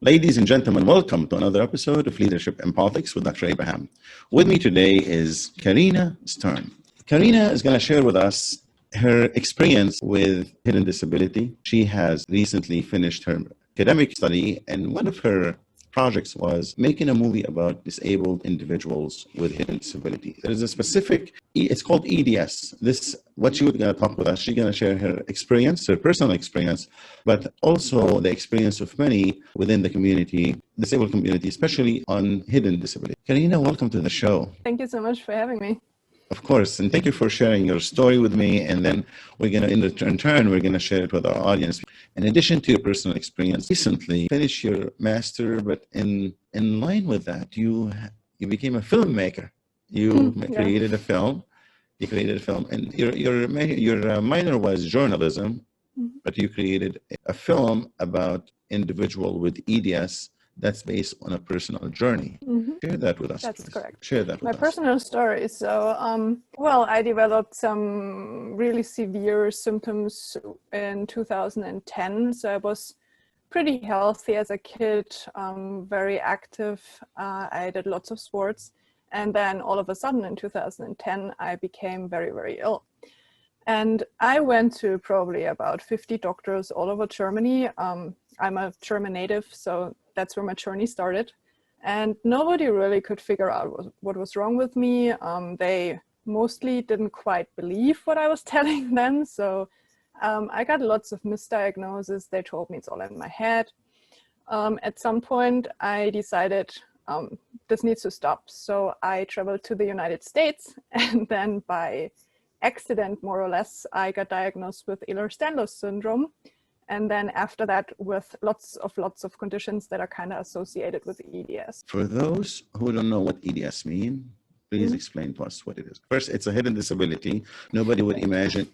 Ladies and gentlemen, welcome to another episode of Leadership in Politics with Dr. Abraham. With me today is Karina Sturm. Karina is going to share with us her experience with hidden disability. She has recently finished her academic study, and one of her projects was making a movie about disabled individuals with hidden disability. There is a specific, it's called EDS. This, what she was going to talk with us, she's going to share her experience, her personal experience, but also the experience of many within the community, disabled community, especially on hidden disability. Karina, welcome to the show. Thank you so much for having me. Of course, and thank you for sharing your story with me, and then we're going to, in turn, we're going to share it with our audience. In addition to your personal experience, recently finished your master, but in line with that, you became a filmmaker. You created a film. You created a film, and your minor was journalism, but you created a film about individual with EDS that's based on a personal journey. Share that with us. That's please. correct. Share that with My us. personal story. So, I developed some really severe symptoms in 2010. So I was pretty healthy as a kid, very active. I did lots of sports. And then all of a sudden in 2010, I became very, very ill. And I went to probably about 50 doctors all over Germany. I'm a German native, so that's where my journey started. And nobody really could figure out what was wrong with me. They mostly didn't quite believe what I was telling them. So I got lots of misdiagnoses. They told me it's all in my head. At some point, I decided this needs to stop. So I traveled to the United States, and then by accident, more or less, I got diagnosed with Ehlers-Danlos syndrome. And then after that, with lots of conditions that are kind of associated with EDS. For those who don't know what EDS mean, please explain to us what it is. First, it's a hidden disability. Nobody would imagine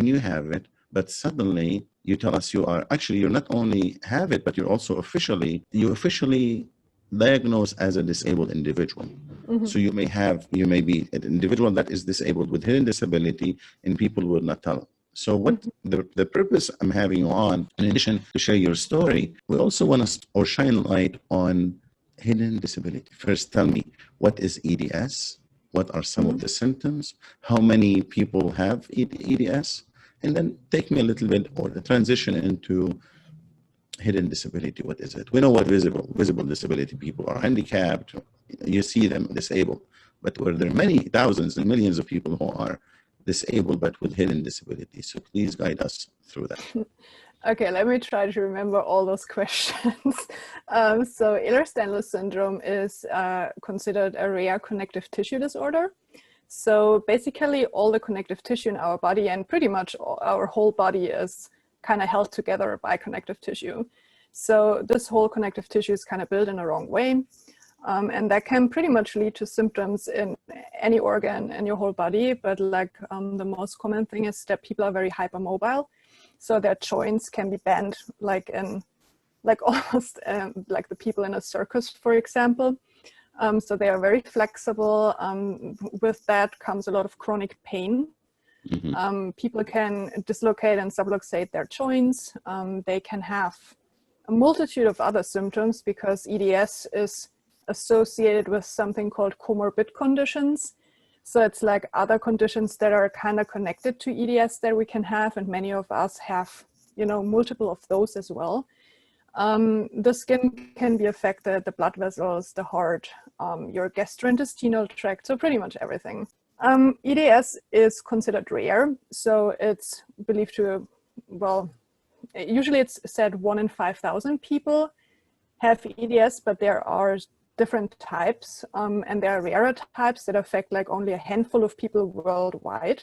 you have it, but suddenly you tell us you're not only have it, but you're also officially diagnosed as a disabled individual. So you may be an individual that is disabled with hidden disability, and people will not tell. So what the purpose I'm having you on, in addition to share your story, we also want to shine light on hidden disability. First, tell me, what is EDS? What are some of the symptoms? How many people have EDS? And then take me a little bit, or the transition into hidden disability. What is it? We know what visible disability people are handicapped. You see them disabled, but were there many thousands and millions of people who are disabled but with hidden disability? So please guide us through that. Okay, let me try to remember all those questions. So Ehlers-Danlos syndrome is considered a rare connective tissue disorder. So basically all the connective tissue in our body, and pretty much our whole body, is kind of held together by connective tissue. So this whole connective tissue is kind of built in a wrong way. And that can pretty much lead to symptoms in any organ in your whole body. But the most common thing is that people are very hypermobile. So their joints can be bent almost like the people in a circus, for example. So they are very flexible. With that comes a lot of chronic pain. People can dislocate and subluxate their joints. They can have a multitude of other symptoms because EDS is associated with something called comorbid conditions. So it's like other conditions that are kind of connected to EDS that we can have, and many of us have, multiple of those as well. The skin can be affected, the blood vessels, the heart, your gastrointestinal tract, so pretty much everything. EDS is considered rare, so it's believed to, usually it's said 1 in 5,000 people have EDS, but there are different types, and there are rarer types that affect only a handful of people worldwide.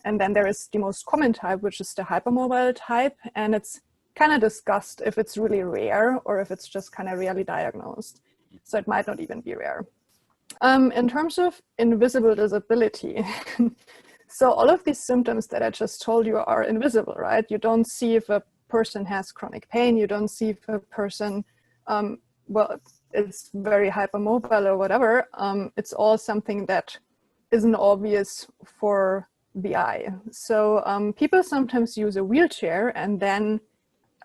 And then there is the most common type, which is the hypermobile type, and it's kind of discussed if it's really rare or if it's just kind of rarely diagnosed. So it might not even be rare. In terms of invisible disability, so all of these symptoms that I just told you are invisible, right? You don't see if a person has chronic pain, you don't see if a person, is very hypermobile or whatever. It's all something that isn't obvious for the eye. So people sometimes use a wheelchair, and then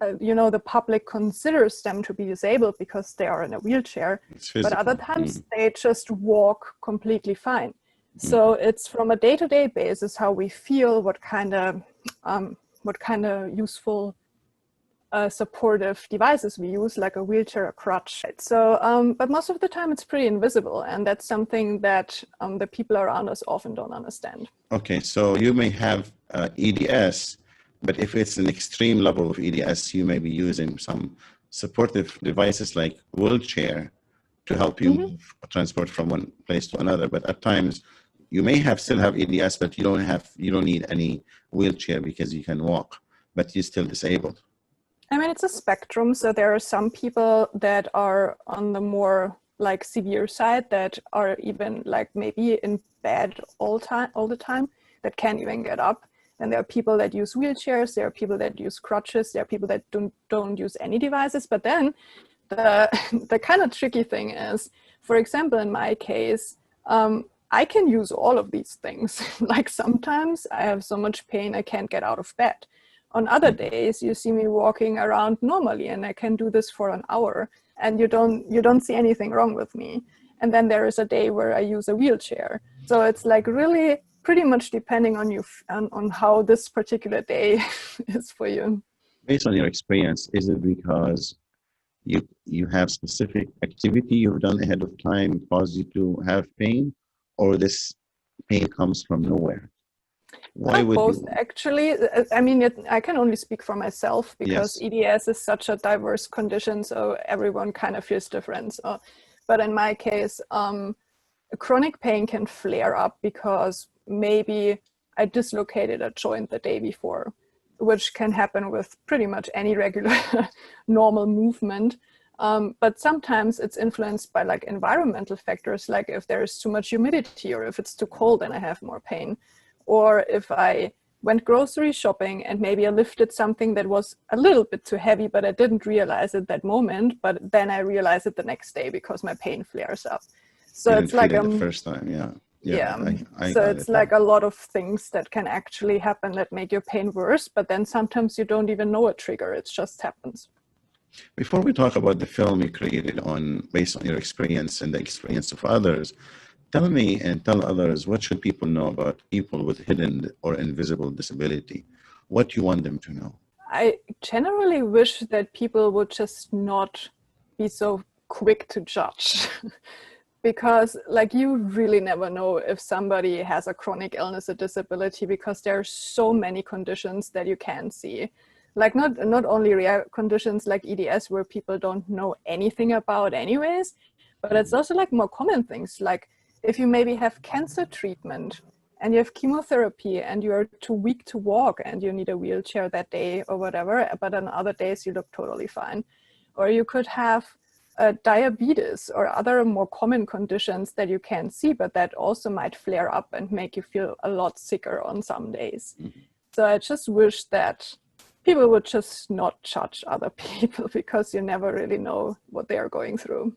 the public considers them to be disabled because they are in a wheelchair, but other times they just walk completely fine. So it's from a day-to-day basis how we feel, what kind of useful supportive devices we use, like a wheelchair, a crutch. So, but most of the time it's pretty invisible, and that's something that the people around us often don't understand. Okay, so you may have EDS, but if it's an extreme level of EDS, you may be using some supportive devices like wheelchair to help you move, transport from one place to another. But at times, you may still have EDS, but you don't need any wheelchair because you can walk, but you're still disabled. I mean, it's a spectrum. So there are some people that are on the more like severe side that are even like maybe in bed all the time, that can't even get up. And there are people that use wheelchairs. There are people that use crutches. There are people that don't use any devices. But then the kind of tricky thing is, for example, in my case, I can use all of these things. Like sometimes I have so much pain I can't get out of bed. On other days, you see me walking around normally, and I can do this for an hour, and you don't see anything wrong with me. And then there is a day where I use a wheelchair. So it's like really pretty much depending on you on how this particular day is for you. Based on your experience, is it because you have specific activity you've done ahead of time caused you to have pain, or this pain comes from nowhere? Why would both you? Actually? I mean, I can only speak for myself because EDS is such a diverse condition, so everyone kind of feels different. But in my case, chronic pain can flare up because maybe I dislocated a joint the day before, which can happen with pretty much any regular normal movement. But sometimes it's influenced by like environmental factors, like if there's too much humidity or if it's too cold, then I have more pain. Or if I went grocery shopping and maybe I lifted something that was a little bit too heavy, but I didn't realize it that moment, but then I realize it the next day because my pain flares up. So it's like the first time, I so it's like a lot of things that can actually happen that make your pain worse, but then sometimes you don't even know a trigger, it just happens. Before we talk about the film you created based on your experience and the experience of others, tell me and tell others, what should people know about people with hidden or invisible disability? What you want them to know? I generally wish that people would just not be so quick to judge. Because like you really never know if somebody has a chronic illness or disability, because there are so many conditions that you can't see. Like not only rare conditions like EDS where people don't know anything about anyways, but it's also like more common things, like if you maybe have cancer treatment and you have chemotherapy and you are too weak to walk and you need a wheelchair that day or whatever, but on other days you look totally fine. Or you could have diabetes or other more common conditions that you can't see, but that also might flare up and make you feel a lot sicker on some days. So I just wish that people would just not judge other people, because you never really know what they are going through.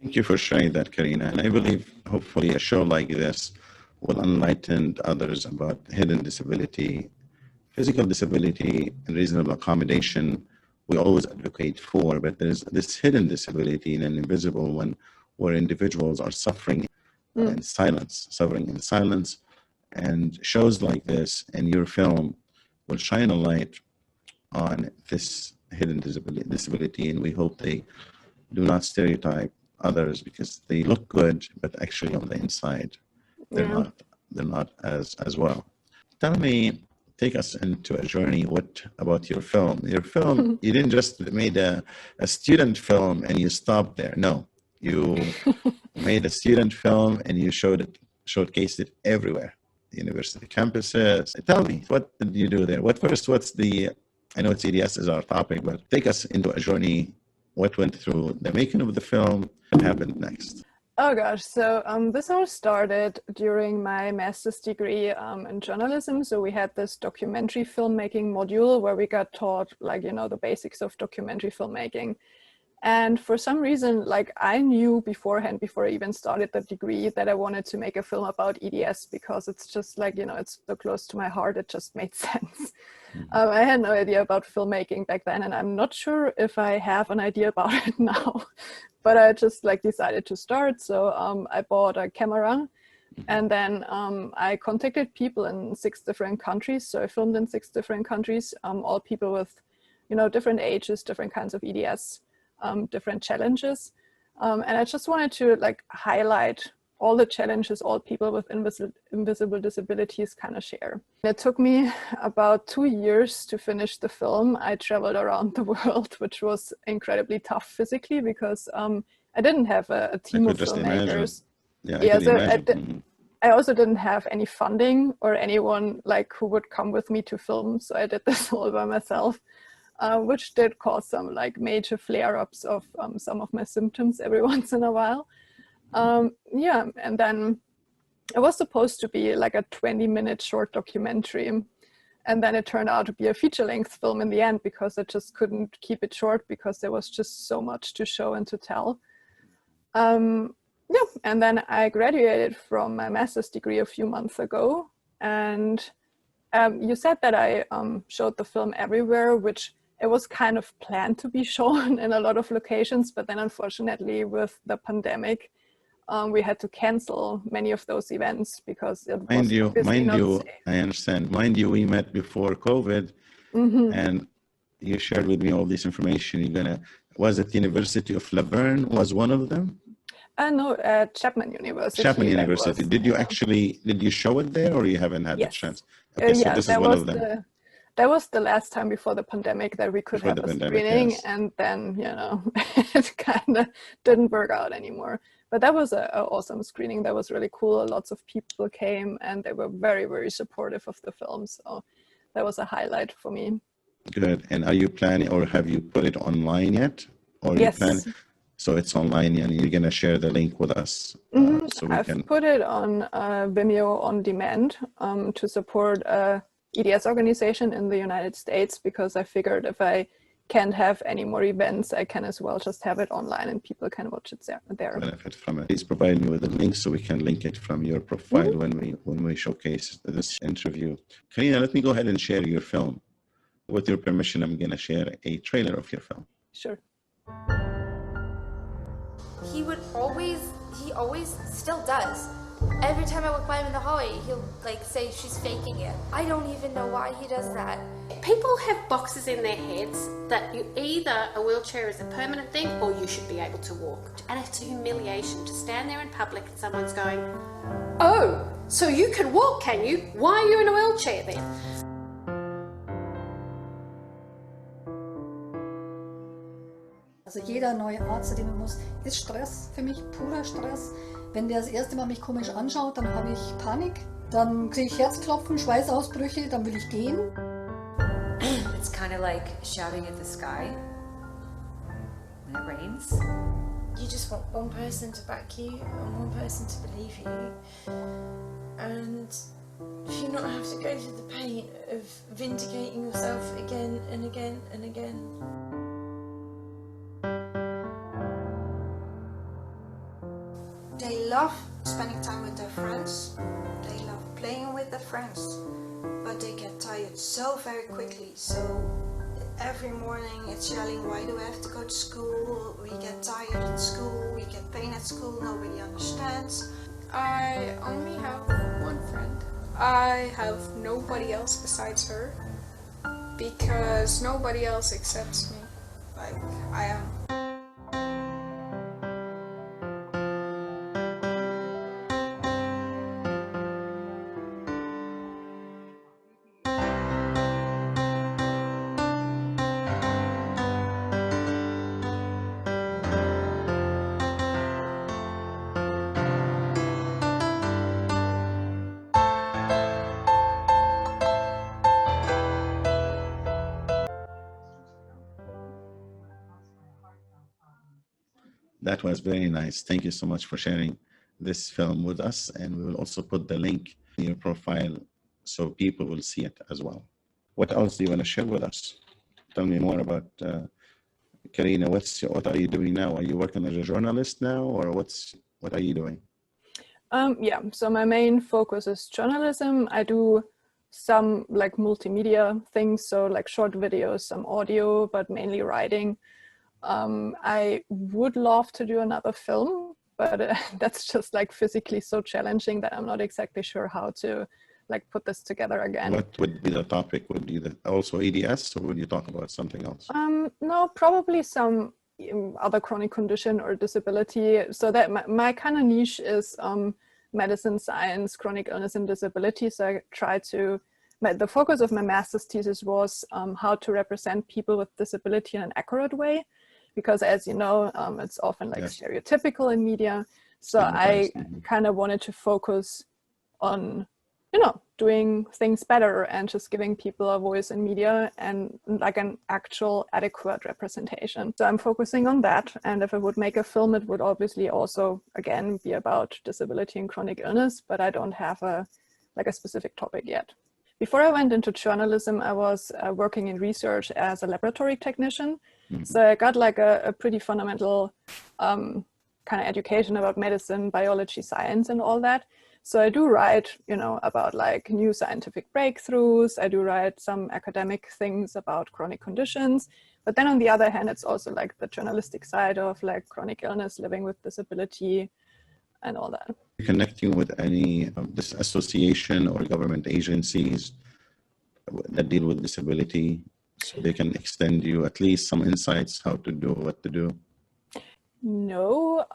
Thank you for sharing that, Karina. And I believe hopefully a show like this will enlighten others about hidden disability, physical disability, and reasonable accommodation we always advocate for, but there's this hidden disability and an invisible one where individuals are suffering in silence. And shows like this and your film will shine a light on this hidden disability, and we hope they do not stereotype others because they look good, but actually on the inside, they're not as well. Tell me, take us into a journey. What about your film? Your film, you didn't just made a student film and you stopped there. No, you made a student film and you showcased it everywhere, the university campuses. Tell me, what did you do there? I know it's EDS is our topic, but take us into a journey. What went through the making of the film? What happened next? Oh gosh, so this all started during my master's degree in journalism. So we had this documentary filmmaking module where we got taught, like, the basics of documentary filmmaking. And for some reason, like, I knew beforehand, before I even started the degree, that I wanted to make a film about EDS, because it's just like, it's so close to my heart, it just made sense. I had no idea about filmmaking back then, and I'm not sure if I have an idea about it now. But I just like decided to start. So I bought a camera, and then I contacted people in 6 different countries. So I filmed in 6 different countries, all people with, you know, different ages, different kinds of EDS, different challenges. And I just wanted to like highlight all the challenges all people with invisible disabilities kind of share. It took me about 2 years to finish the film. I traveled around the world, which was incredibly tough physically because I didn't have a team of filmmakers. Yeah, I could imagine. I also didn't have any funding or anyone like who would come with me to film. So I did this all by myself, which did cause some like major flare-ups of some of my symptoms every once in a while. Yeah, and then it was supposed to be like a 20-minute short documentary. And then it turned out to be a feature-length film in the end because I just couldn't keep it short because there was just so much to show and to tell. Yeah, and then I graduated from my master's degree a few months ago. And you said that I showed the film everywhere, which it was kind of planned to be shown in a lot of locations. But then unfortunately with the pandemic, we had to cancel many of those events because it was obviously not safe. I understand. Mind you, we met before COVID, and you shared with me all this information. Was it University of Laverne was one of them? No, Chapman University. Chapman University. Did you show it there, or you haven't had the chance? Okay, so this is one of them. That was the last time before the pandemic that we could have a screening, yes. And then, you know, it kind of didn't work out anymore. But that was an awesome screening. That was really cool. Lots of people came and they were very, very supportive of the film. So that was a highlight for me. Good. And are you planning, or have you put it online yet? Or yes. So it's online and you're going to share the link with us. So I've put it on Vimeo on demand to support a EDS organization in the United States, because I figured if I can't have any more events, I can as well just have it online and people can watch it there. Benefit from it. Please provide me with a link so we can link it from your profile when we showcase this interview. Karina, let me go ahead and share your film. With your permission, I'm going to share a trailer of your film. Sure. He always still does. Every time I walk by him in the hallway, he'll like say she's faking it. I don't even know why he does that. People have boxes in their heads that either a wheelchair is a permanent thing or you should be able to walk. And it's a humiliation to stand there in public and someone's going, "Oh, so you can walk, can you? Why are you in a wheelchair then?" Also jeder neue Arzt, den man muss, ist Stress für mich, purer Stress. Wenn der das erste Mal mich komisch anschaut, dann habe ich Panik, dann kriege ich Herzklopfen, Schweißausbrüche, dann will ich gehen. It's kind of like shouting at the sky when it rains. You just want one person to back you and one person to believe you. And if you not have to go through the pain of vindicating yourself again and again and again. They love spending time with their friends, they love playing with their friends, but they get tired so very quickly. So every morning it's yelling, why do I have to go to school? We get tired at school, we get pain at school, nobody understands. I only have one friend. I have nobody else besides her because nobody else accepts me like I am. That was very nice. Thank you so much for sharing this film with us. And we will also put the link in your profile so people will see it as well. What else do you want to share with us? Tell me more about Karina. What are you doing now? Are you working as a journalist now, or what are you doing? Yeah, so my main focus is journalism. I do some like multimedia things, so like short videos, some audio, but mainly writing. I would love to do another film, but that's just like physically so challenging that I'm not exactly sure how to like put this together again. What would be the topic? Would be also EDS, or would you talk about something else? No, probably some other chronic condition or disability. So that my kind of niche is medicine, science, chronic illness and disability. So I try to, the focus of my master's thesis was how to represent people with disability in an accurate way. Because as you know, it's often like stereotypical in media. So I kind of wanted to focus on, you know, doing things better and just giving people a voice in media and like an actual adequate representation. So I'm focusing on that. And if I would make a film, it would obviously also, again, be about disability and chronic illness, but I don't have a specific topic yet. Before I went into journalism, I was working in research as a laboratory technician. So I got like a pretty fundamental kind of education about medicine, biology, science, and all that. So I do write, you know, about like new scientific breakthroughs. I do write some academic things about chronic conditions. But then on the other hand, it's also like the journalistic side of like chronic illness, living with disability, and all that. Connecting with any this association or government agencies that deal with disability, so they can extend you at least some insights how to do what to do? No,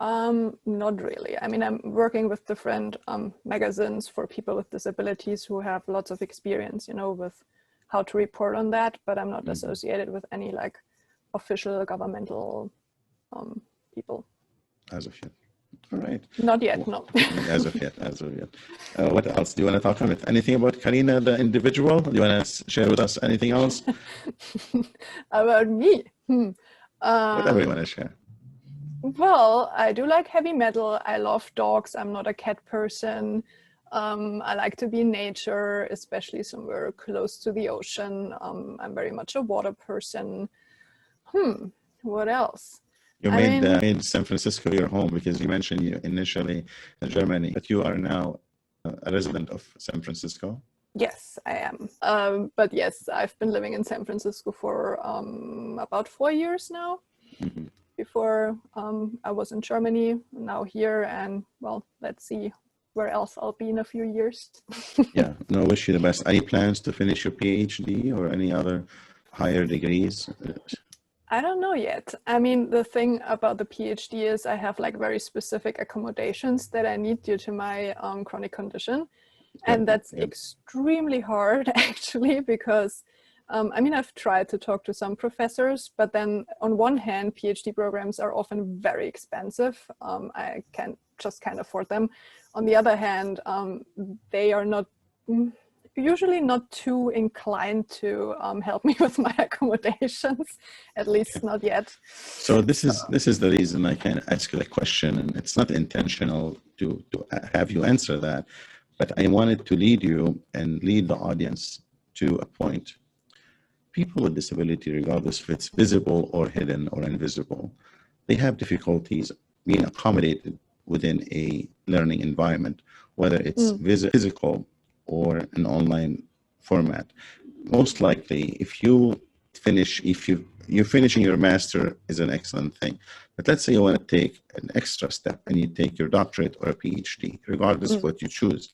not really. I mean, I'm working with different magazines for people with disabilities who have lots of experience, you know, with how to report on that, but I'm not associated with any like official governmental people. As of yet. All right. Not yet, no. As of yet. What else? Do you want to talk about anything about Karina, the individual? Do you want to share with us anything else? About me? Whatever you want to share. Well, I do like heavy metal. I love dogs. I'm not a cat person. I like to be in nature, especially somewhere close to the ocean. I'm very much a water person. What else? You made San Francisco your home, because you mentioned you initially in Germany, but you are now a resident of San Francisco. Yes, I am. But yes, I've been living in San Francisco for about 4 years now. Before I was in Germany, now here, and well, let's see where else I'll be in a few years. Yeah, no, wish you the best. Any plans to finish your PhD or any other higher degrees? I don't know yet. I mean, the thing about the PhD is I have like very specific accommodations that I need due to my chronic condition. And that's extremely hard actually, because I mean, I've tried to talk to some professors, but then on one hand, PhD programs are often very expensive. I can't afford them. On the other hand, they are not usually not too inclined to help me with my accommodations, at least not yet. So this is the reason I can ask you the question, and it's not intentional to have you answer that, but I wanted to lead you and lead the audience to a point. People with disability, regardless if it's visible or hidden or invisible, they have difficulties being accommodated within a learning environment, whether it's physical or an online format. Most likely, if you're finishing your master is an excellent thing. But let's say you want to take an extra step and you take your doctorate or a PhD, regardless of what you choose.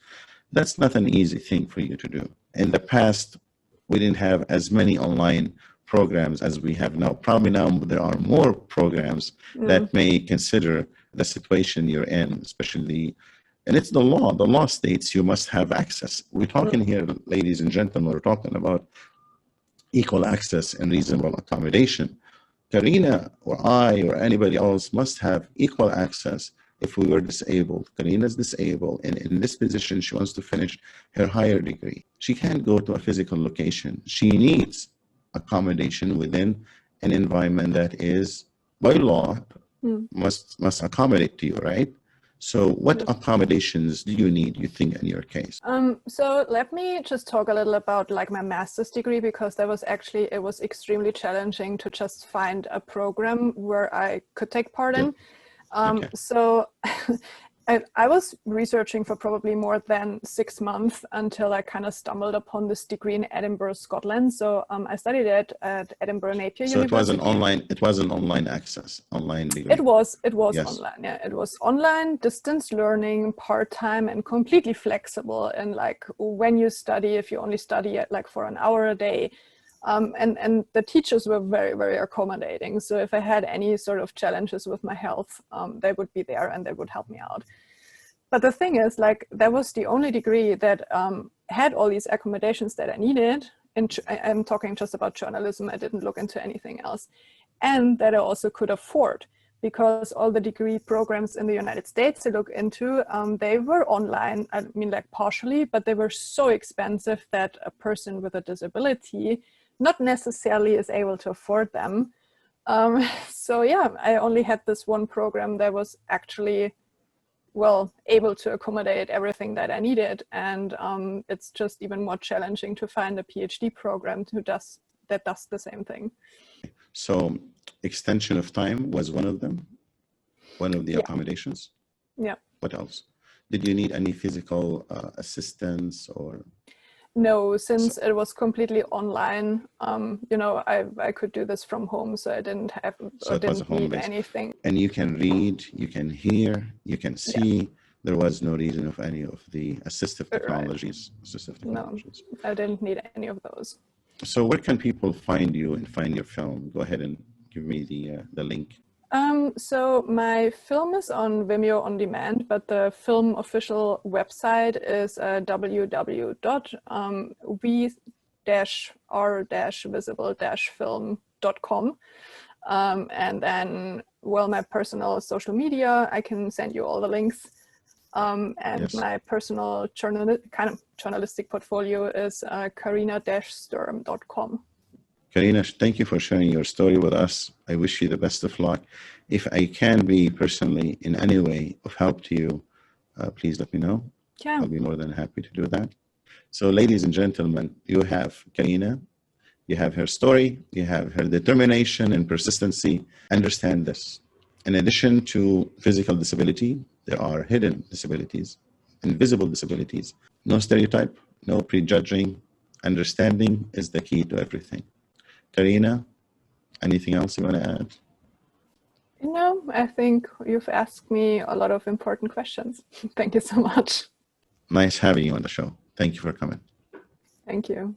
That's not an easy thing for you to do. In the past, we didn't have as many online programs as we have now. Probably now there are more programs that may consider the situation you're in, especially, and it's the law. The law states you must have access. We're talking here, ladies and gentlemen, we're talking about equal access and reasonable accommodation. Karina or I or anybody else must have equal access if we were disabled. Karina's disabled, and in this position, she wants to finish her higher degree. She can't go to a physical location. She needs accommodation within an environment that is, by law, must accommodate to you, right? So what accommodations do you need, you think, in your case? So let me just talk a little about like my master's degree, because it was extremely challenging to just find a program where I could take part in. So I was researching for probably more than 6 months until I kind of stumbled upon this degree in Edinburgh, Scotland. So I studied it at Edinburgh Napier So University. it was an online access, online degree. It was Yes. online. Yeah, it was online, distance learning, part-time, and completely flexible. And like when you study, if you only study it like for an hour a day, and the teachers were very, very accommodating. So if I had any sort of challenges with my health, they would be there and they would help me out. But the thing is, like, that was the only degree that had all these accommodations that I needed. And I'm talking just about journalism. I didn't look into anything else. And that I also could afford, because all the degree programs in the United States I look into, they were online. I mean, like partially, but they were so expensive that a person with a disability not necessarily is able to afford them. So yeah, I only had this one program that was actually able to accommodate everything that I needed. And it's just even more challenging to find a PhD program that does the same thing. So extension of time was one of them, one of the accommodations. Yeah. What else? Did you need any physical assistance or? No, since it was completely online, I could do this from home, so I didn't have didn't need anything. And you can read, you can hear, you can see. Yeah. There was no reason of any of the assistive technologies. Right. No, I didn't need any of those. So where can people find you and find your film? Go ahead and give me the link. So my film is on Vimeo on demand, but the film official website is www.v-r-visible-film.com. And then, my personal social media, I can send you all the links. And yes. My personal journalistic portfolio is Karina-Sturm.com. Karina, thank you for sharing your story with us. I wish you the best of luck. If I can be personally in any way of help to you, please let me know. Yeah. I'll be more than happy to do that. So ladies and gentlemen, you have Karina, you have her story, you have her determination and persistency. Understand this. In addition to physical disability, there are hidden disabilities, invisible disabilities. No stereotype, no prejudging. Understanding is the key to everything. Karina, anything else you want to add? No, I think you've asked me a lot of important questions. Thank you so much. Nice having you on the show. Thank you for coming. Thank you.